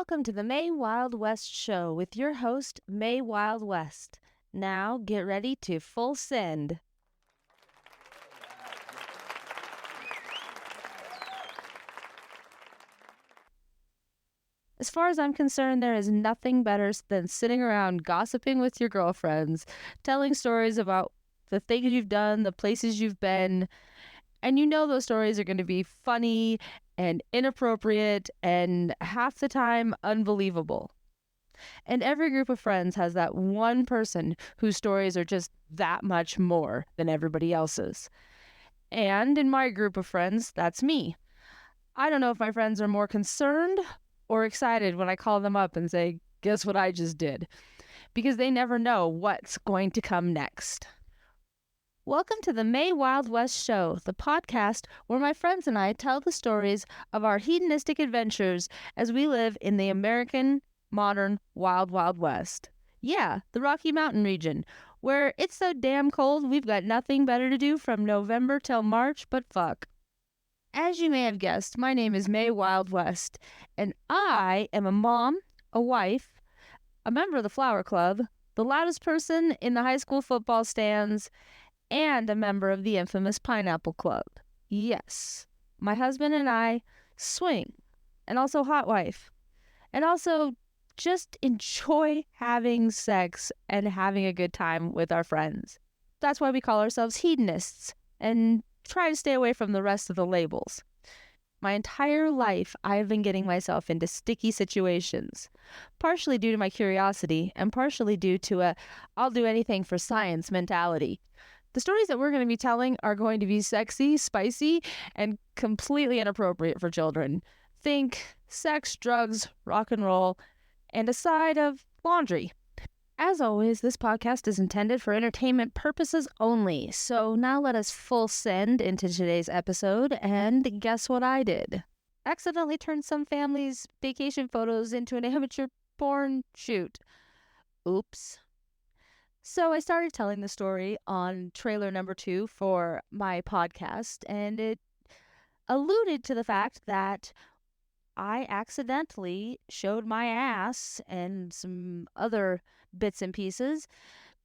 Welcome to the May Wyld West Show with your host, May Wyld West. Now get ready to full send. As far as I'm concerned, there is nothing better than sitting around gossiping with your girlfriends, telling stories about the things you've done, the places you've been, and you know those stories are going to be funny and inappropriate and half the time unbelievable. And every group of friends has that one person whose stories are just that much more than everybody else's. And in my group of friends, that's me. I don't know if my friends are more concerned or excited when I call them up and say, guess what I just did? Because they never know what's going to come next. Welcome to the May Wyld West Show, the podcast where my friends and I tell the stories of our hedonistic adventures as we live in the American modern Wild Wild West. Yeah, the Rocky Mountain region, where it's so damn cold we've got nothing better to do from November till March but fuck. As you may have guessed, my name is May Wyld West, and I am a mom, a wife, a member of the Flower Club, the loudest person in the high school football stands, and a member of the infamous Pineapple Club. Yes, my husband and I swing, and also hot wife, and also just enjoy having sex and having a good time with our friends. That's why we call ourselves hedonists and try to stay away from the rest of the labels. My entire life, I've been getting myself into sticky situations, partially due to my curiosity and partially due to a I'll do anything for science mentality. The stories that we're going to be telling are going to be sexy, spicy, and completely inappropriate for children. Think sex, drugs, rock and roll, and a side of laundry. As always, this podcast is intended for entertainment purposes only, so now let us full send into today's episode, and guess what I did? Accidentally turned some family's vacation photos into an amateur porn shoot. Oops. So I started telling the story on trailer number 2 for my podcast, and it alluded to the fact that I accidentally showed my ass and some other bits and pieces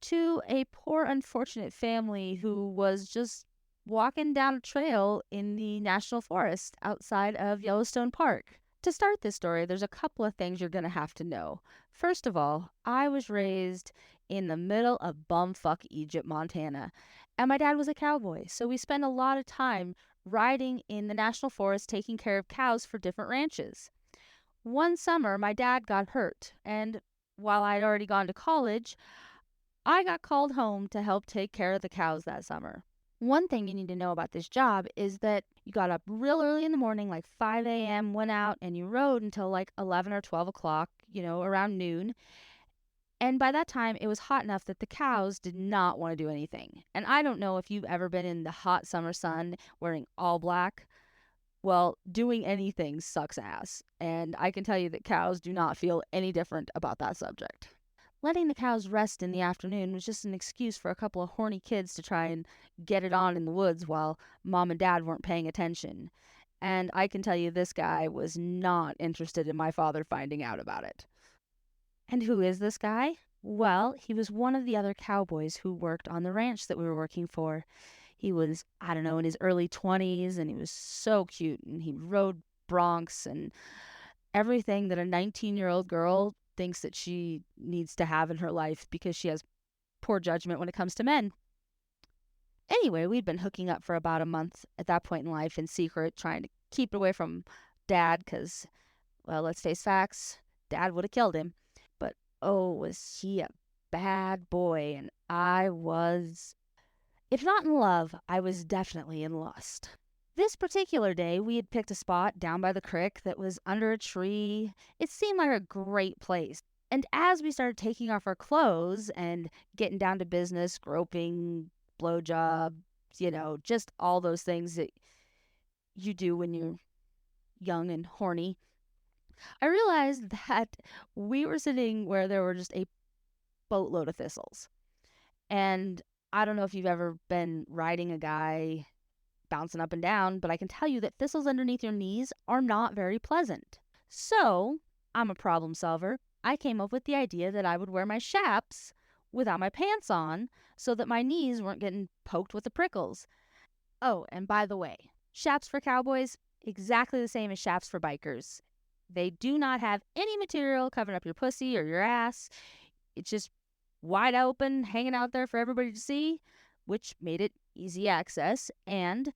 to a poor, unfortunate family who was just walking down a trail in the national forest outside of Yellowstone Park. To start this story, there's a couple of things you're going to have to know. First of all, I was raised in the middle of bumfuck Egypt, Montana, and my dad was a cowboy, so we spent a lot of time riding in the national forest taking care of cows for different ranches. One summer, my dad got hurt, and while I'd already gone to college, I got called home to help take care of the cows that summer. One thing you need to know about this job is that you got up real early in the morning, like 5 a.m., went out, and you rode until like 11 or 12 o'clock, around noon. And by that time, it was hot enough that the cows did not want to do anything. And I don't know if you've ever been in the hot summer sun wearing all black. Well, doing anything sucks ass. And I can tell you that cows do not feel any different about that subject. Letting the cows rest in the afternoon was just an excuse for a couple of horny kids to try and get it on in the woods while mom and dad weren't paying attention. And I can tell you this guy was not interested in my father finding out about it. And who is this guy? Well, he was one of the other cowboys who worked on the ranch that we were working for. He was, in his early 20s, and he was so cute, and he rode broncs and everything that a 19-year-old girl thinks that she needs to have in her life because she has poor judgment when it comes to men. Anyway, we'd been hooking up for about a month at that point in life in secret, trying to keep it away from Dad because, well, let's face facts, Dad would have killed him. But oh, was he a bad boy, and I was, if not in love, I was definitely in lust. This particular day, we had picked a spot down by the creek that was under a tree. It seemed like a great place. And as we started taking off our clothes and getting down to business, groping, blowjob, just all those things that you do when you're young and horny, I realized that we were sitting where there were just a boatload of thistles. And I don't know if you've ever been riding a guy bouncing up and down, but I can tell you that thistles underneath your knees are not very pleasant. So I'm a problem solver. I came up with the idea that I would wear my chaps without my pants on so that my knees weren't getting poked with the prickles. Oh, and by the way, chaps for cowboys, exactly the same as chaps for bikers. They do not have any material covering up your pussy or your ass. It's just wide open, hanging out there for everybody to see, which made it easy access, and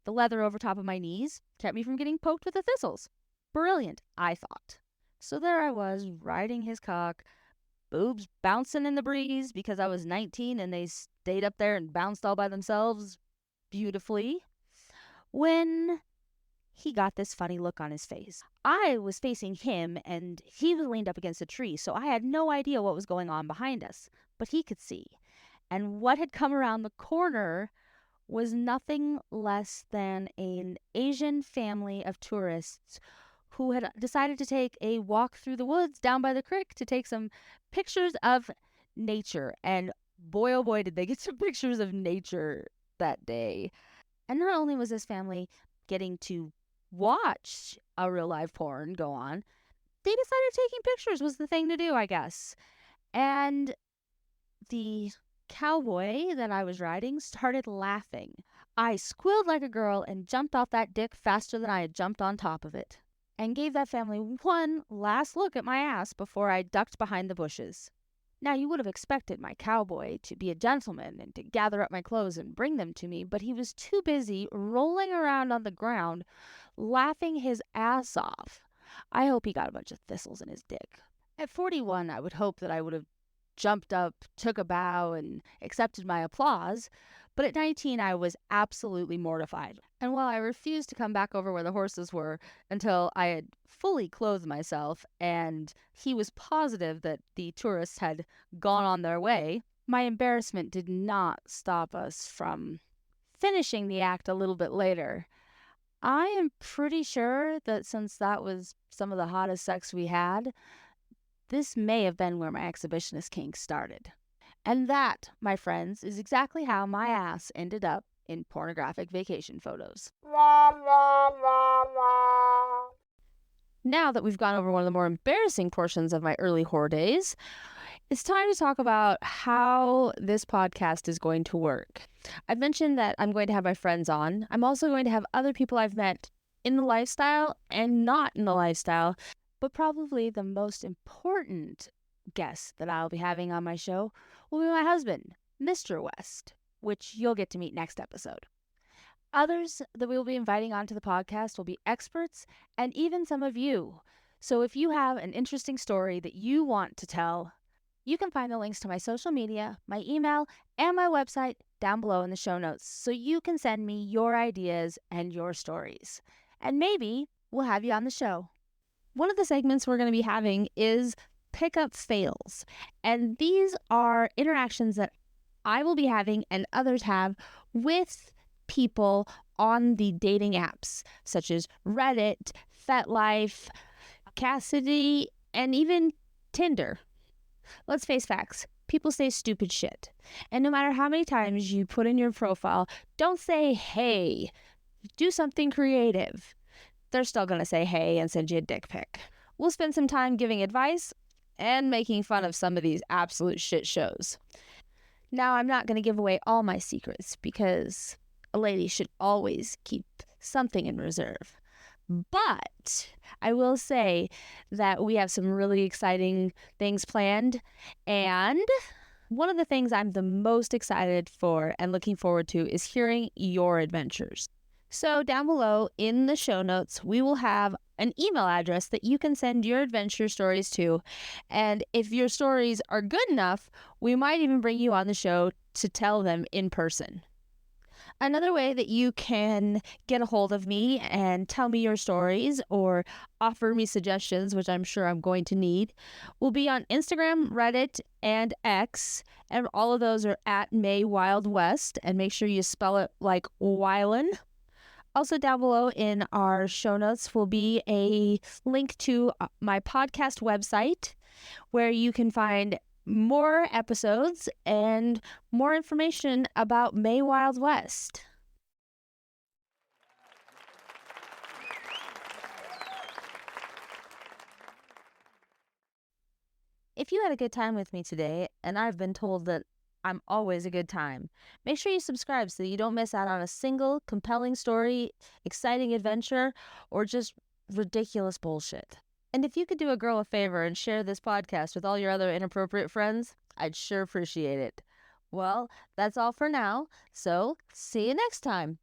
the leather over top of my knees kept me from getting poked with the thistles. Brilliant, I thought. So there I was, riding his cock, boobs bouncing in the breeze because I was 19 and they stayed up there and bounced all by themselves beautifully, when he got this funny look on his face. I was facing him and he was leaned up against a tree, so I had no idea what was going on behind us, but he could see. And what had come around the corner was nothing less than an Asian family of tourists who had decided to take a walk through the woods down by the creek to take some pictures of nature. And boy, oh boy, did they get some pictures of nature that day. And not only was this family getting to watch a real live porn go on, they decided taking pictures was the thing to do, I guess. And the cowboy that I was riding started laughing. I squealed like a girl and jumped off that dick faster than I had jumped on top of it, and gave that family one last look at my ass before I ducked behind the bushes. Now, you would have expected my cowboy to be a gentleman and to gather up my clothes and bring them to me, but he was too busy rolling around on the ground, laughing his ass off. I hope he got a bunch of thistles in his dick. At 41, I would hope that I would have jumped up, took a bow, and accepted my applause, but at 19, I was absolutely mortified. And while I refused to come back over where the horses were until I had fully clothed myself and he was positive that the tourists had gone on their way, my embarrassment did not stop us from finishing the act a little bit later. I am pretty sure that since that was some of the hottest sex we had, this may have been where my exhibitionist kink started. And that, my friends, is exactly how my ass ended up in pornographic vacation photos. Now that we've gone over one of the more embarrassing portions of my early whore days, it's time to talk about how this podcast is going to work. I've mentioned that I'm going to have my friends on. I'm also going to have other people I've met in the lifestyle and not in the lifestyle, but probably the most important guest that I'll be having on my show will be my husband, Mr. West, which you'll get to meet next episode. Others that we will be inviting onto the podcast will be experts and even some of you. So if you have an interesting story that you want to tell, you can find the links to my social media, my email, and my website down below in the show notes so you can send me your ideas and your stories. And maybe we'll have you on the show. One of the segments we're going to be having is pickup fails. And these are interactions that I will be having and others have with people on the dating apps, such as Reddit, FetLife, Cassidy, and even Tinder. Let's face facts. People say stupid shit. And no matter how many times you put in your profile, don't say, hey, do something creative. They're still going to say hey and send you a dick pic. We'll spend some time giving advice and making fun of some of these absolute shit shows. Now, I'm not going to give away all my secrets because a lady should always keep something in reserve. But I will say that we have some really exciting things planned. And one of the things I'm the most excited for and looking forward to is hearing your adventures. So down below in the show notes, we will have an email address that you can send your adventure stories to. And if your stories are good enough, we might even bring you on the show to tell them in person. Another way that you can get a hold of me and tell me your stories or offer me suggestions, which I'm sure I'm going to need, will be on Instagram, Reddit, and X. And all of those are at May Wyld West. And make sure you spell it like Wylan. Also down below in our show notes will be a link to my podcast website where you can find more episodes and more information about May Wyld West. If you had a good time with me today, and I've been told that I'm always a good time, make sure you subscribe so that you don't miss out on a single compelling story, exciting adventure, or just ridiculous bullshit. And if you could do a girl a favor and share this podcast with all your other inappropriate friends, I'd sure appreciate it. Well, that's all for now, so see you next time.